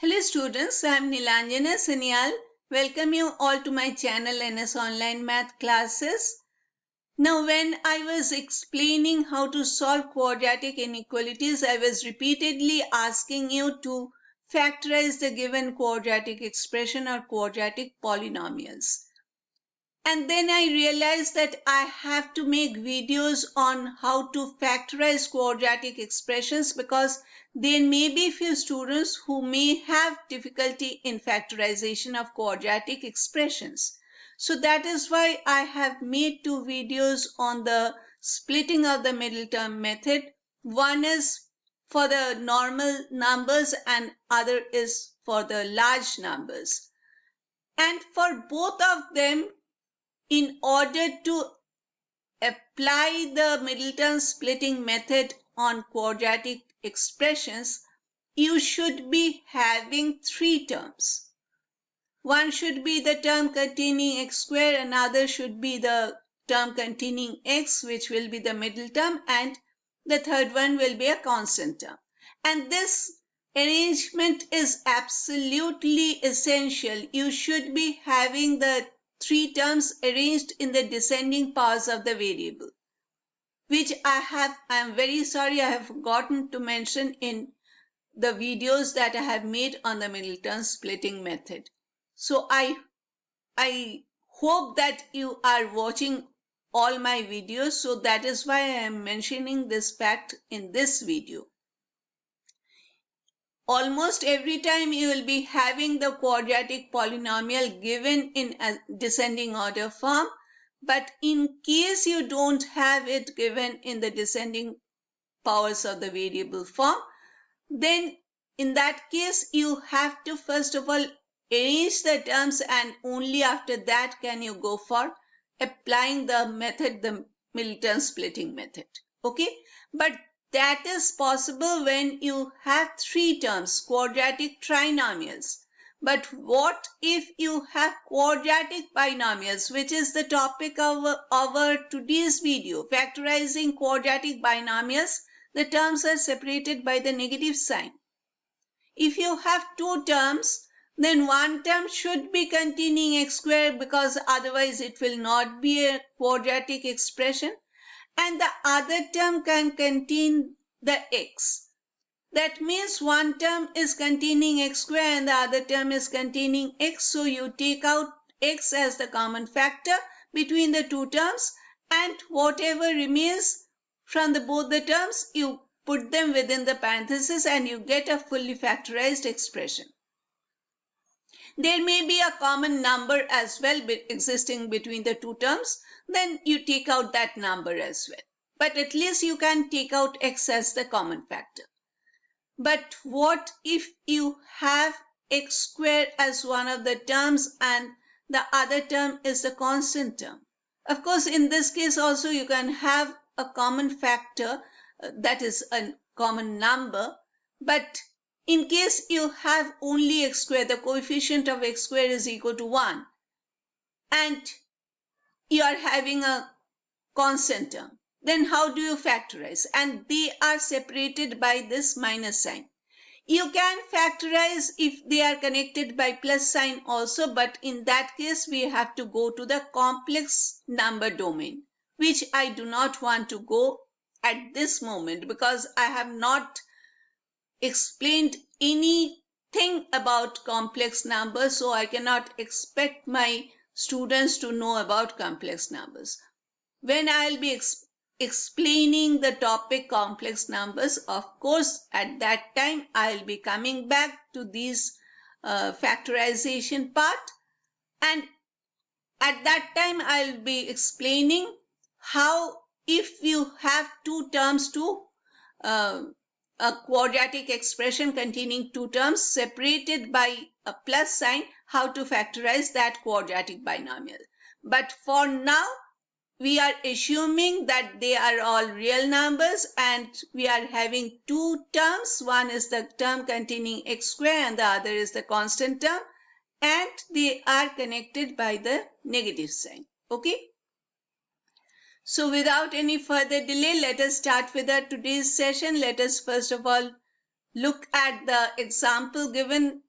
Hello students, I am Nilanjana Sanyal. Welcome you all to my channel NS Online Math Classes. Now when I was explaining how to solve quadratic inequalities, I was repeatedly asking you to factorize the given quadratic expression or quadratic polynomials. And then I realized that I have to make videos on how to factorize quadratic expressions because there may be few students who may have difficulty in factorization of quadratic expressions. So that is why I have made two videos on the splitting of the middle term method. One is for the normal numbers and other is for the large numbers. And for both of them, in order to apply the middle term splitting method on quadratic expressions, you should be having three terms. One should be the term containing x squared, another should be the term containing x, which will be the middle term, and the third one will be a constant term. And this arrangement is absolutely essential. You should be having the three terms arranged in the descending powers of the variable, which I am very sorry I have forgotten to mention in the videos that I have made on the middle term splitting method. So I hope that you are watching all my videos, so that is why I am mentioning this fact in this video. Almost every time you will be having the quadratic polynomial given in a descending order form, but in case you don't have it given in the descending powers of the variable form, then in that case you have to first of all arrange the terms, and only after that can you go for applying the method, the middle term splitting method. Okay, but that is possible when you have three terms, quadratic trinomials. But what if you have quadratic binomials, which is the topic of our today's video, factorizing quadratic binomials? The terms are separated by the negative sign. If you have two terms, then one term should be containing x squared, because otherwise it will not be a quadratic expression, and the other term can contain the x. That means one term is containing x squared and the other term is containing x. So you take out x as the common factor between the two terms, and whatever remains from both the terms, you put them within the parenthesis and you get a fully factorized expression. There may be a common number as well existing between the two terms, then you take out that number as well. But at least you can take out x as the common factor. But what if you have x squared as one of the terms and the other term is the constant term? Of course, in this case also you can have a common factor, that is a common number, but in case you have only x squared, the coefficient of x squared is equal to 1, and you are having a constant term, then how do you factorize? And they are separated by this minus sign. You can factorize if they are connected by plus sign also, but in that case we have to go to the complex number domain, which I do not want to go at this moment because I have not explained anything about complex numbers, so I cannot expect my students to know about complex numbers. When I'll be explaining the topic complex numbers, of course, at that time I'll be coming back to this factorization part, and at that time I'll be explaining how, if you have two terms to a quadratic expression containing two terms separated by a plus sign, how to factorize that quadratic binomial. But for now, we are assuming that they are all real numbers and we are having two terms. One is the term containing x squared and the other is the constant term, and they are connected by the negative sign. Okay. So without any further delay, let us start with our today's session. Let us first of all look at the example given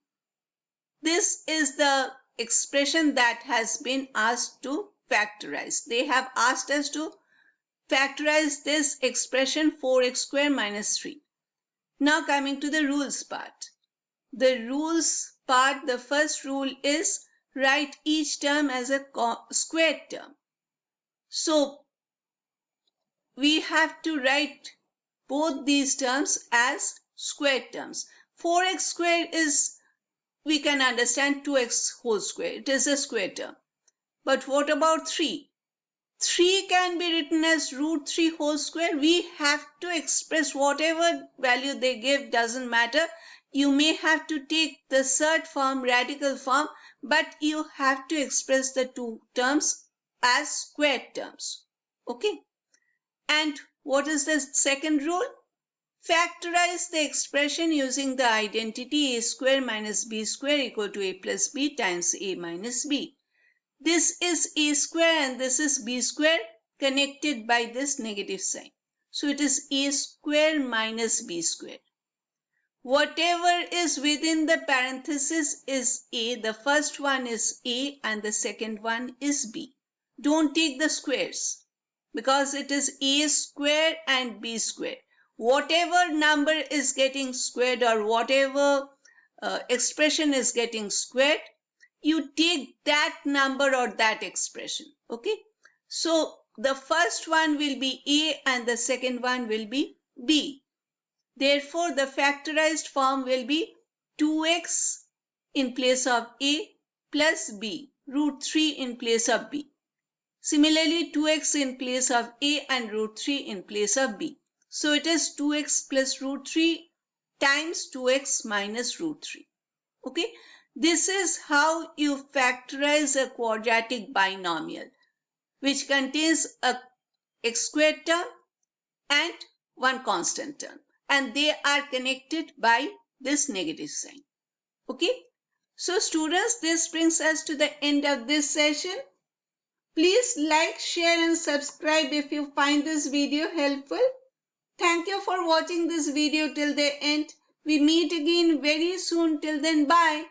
this is the expression that has been asked to factorize. They have asked us to factorize this expression 4x squared minus 3. Now coming to the rules part. The rules part, the first rule is write each term as a squared term. So we have to write both these terms as squared terms. 4x squared is, we can understand, 2x whole square. It is a square term. But what about 3? 3 can be written as root 3 whole square. We have to express whatever value they give, doesn't matter. You may have to take the third form, radical form, but you have to express the two terms as squared terms. Okay? And what is the second rule? Factorize the expression using the identity a square minus b square equal to a plus b times a minus b. This is a square and this is b square connected by this negative sign. So it is a square minus b square. Whatever is within the parenthesis is a. The first one is a and the second one is b. Don't take the squares because it is a square and b square. Whatever number is getting squared or whatever expression is getting squared, you take that number or that expression. Okay? So the first one will be a and the second one will be b. Therefore, the factorized form will be 2x in place of a plus b, root 3 in place of b. Similarly, 2x in place of a and root 3 in place of b. So it is 2x plus root 3 times 2x minus root 3. Okay, this is how you factorize a quadratic binomial, which contains a x squared term and one constant term, and they are connected by this negative sign. Okay, so students, this brings us to the end of this session. Please like, share and subscribe if you find this video helpful. Thank you for watching this video till the end. We meet again very soon. Till then, bye.